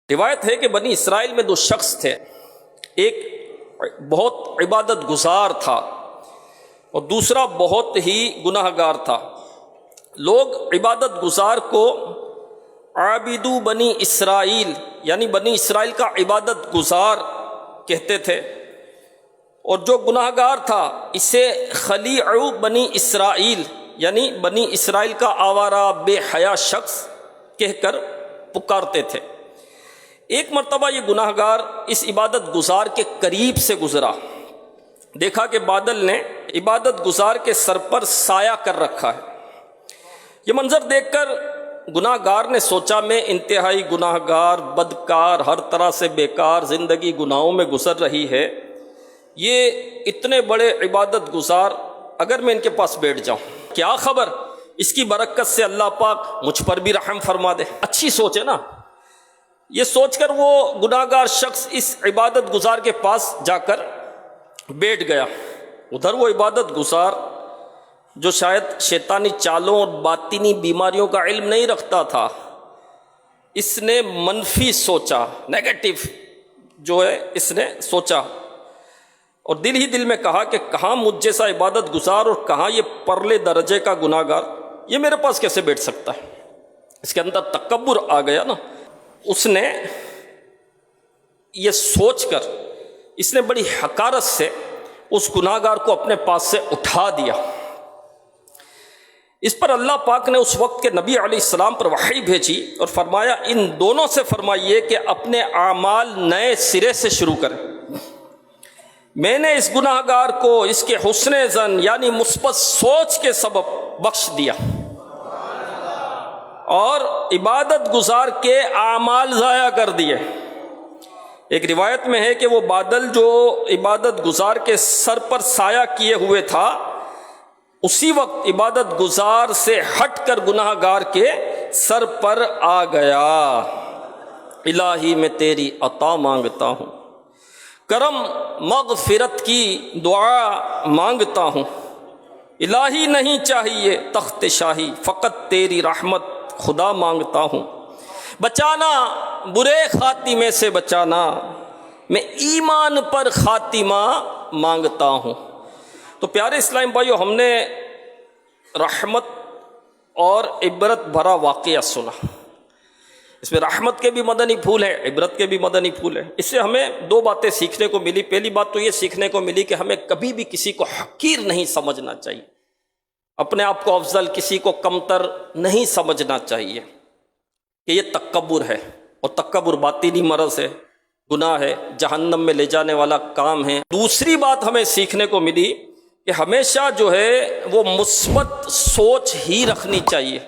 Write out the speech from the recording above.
روایت ہے کہ بنی اسرائیل میں دو شخص تھے، ایک بہت عبادت گزار تھا اور دوسرا بہت ہی گناہ گار تھا۔ لوگ عبادت گزار کو عابدو بنی اسرائیل یعنی بنی اسرائیل کا عبادت گزار کہتے تھے، اور جو گناہ گار تھا اسے خلیع بنی اسرائیل یعنی بنی اسرائیل کا آوارہ بے حیا شخص کہہ کر پکارتے تھے۔ ایک مرتبہ یہ گناہ گار اس عبادت گزار کے قریب سے گزرا، دیکھا کہ بادل نے عبادت گزار کے سر پر سایہ کر رکھا ہے۔ یہ منظر دیکھ کر گناہ گار نے سوچا میں انتہائی گناہ گار، بدکار، ہر طرح سے بیکار زندگی گناہوں میں گزر رہی ہے، یہ اتنے بڑے عبادت گزار اگر میں ان کے پاس بیٹھ جاؤں، کیا خبر اس کی برکت سے اللہ پاک مجھ پر بھی رحم فرما دے۔ اچھی سوچ ہے نا۔ یہ سوچ کر وہ گناہ گار شخص اس عبادت گزار کے پاس جا کر بیٹھ گیا۔ ادھر وہ عبادت گزار جو شاید شیطانی چالوں اور باطنی بیماریوں کا علم نہیں رکھتا تھا، اس نے منفی سوچا، نیگیٹو جو ہے اس نے سوچا، اور دل ہی دل میں کہا کہ کہاں مجھ جیسا عبادت گزار اور کہاں یہ پرلے درجے کا گناہ گار، یہ میرے پاس کیسے بیٹھ سکتا ہے۔ اس کے اندر تکبر آ گیا نا۔ اس نے یہ سوچ کر اس نے بڑی حقارت سے اس گناہ گار کو اپنے پاس سے اٹھا دیا۔ اس پر اللہ پاک نے اس وقت کے نبی علیہ السلام پر وحی بھیجی اور فرمایا ان دونوں سے فرمائیے کہ اپنے اعمال نئے سرے سے شروع کریں۔ میں نے اس گناہ گار کو اس کے حسن ظن یعنی مثبت سوچ کے سبب بخش دیا، اور عبادت گزار کے اعمال ضائع کر دیے۔ ایک روایت میں ہے کہ وہ بادل جو عبادت گزار کے سر پر سایہ کیے ہوئے تھا، اسی وقت عبادت گزار سے ہٹ کر گناہ گار کے سر پر آ گیا۔ الہی میں تیری عطا مانگتا ہوں، کرم مغفرت کی دعا مانگتا ہوں، الہی نہیں چاہیے تخت شاہی، فقط تیری رحمت خدا مانگتا ہوں، بچانا برے خاتمے سے بچانا، میں ایمان پر خاتمہ مانگتا ہوں۔ تو پیارے اسلام بھائیو، ہم نے رحمت اور عبرت بھرا واقعہ سنا۔ اس میں رحمت کے بھی مدنی پھول ہیں، عبرت کے بھی مدنی پھول ہیں۔ اس سے ہمیں دو باتیں سیکھنے کو ملی۔ پہلی بات تو یہ سیکھنے کو ملی کہ ہمیں کبھی بھی کسی کو حقیر نہیں سمجھنا چاہیے، اپنے آپ کو افضل، کسی کو کمتر نہیں سمجھنا چاہیے، کہ یہ تکبر ہے، اور تکبر باطنی مرض ہے، گناہ ہے، جہنم میں لے جانے والا کام ہے۔ دوسری بات ہمیں سیکھنے کو ملی کہ ہمیشہ جو ہے وہ مثبت سوچ ہی رکھنی چاہیے۔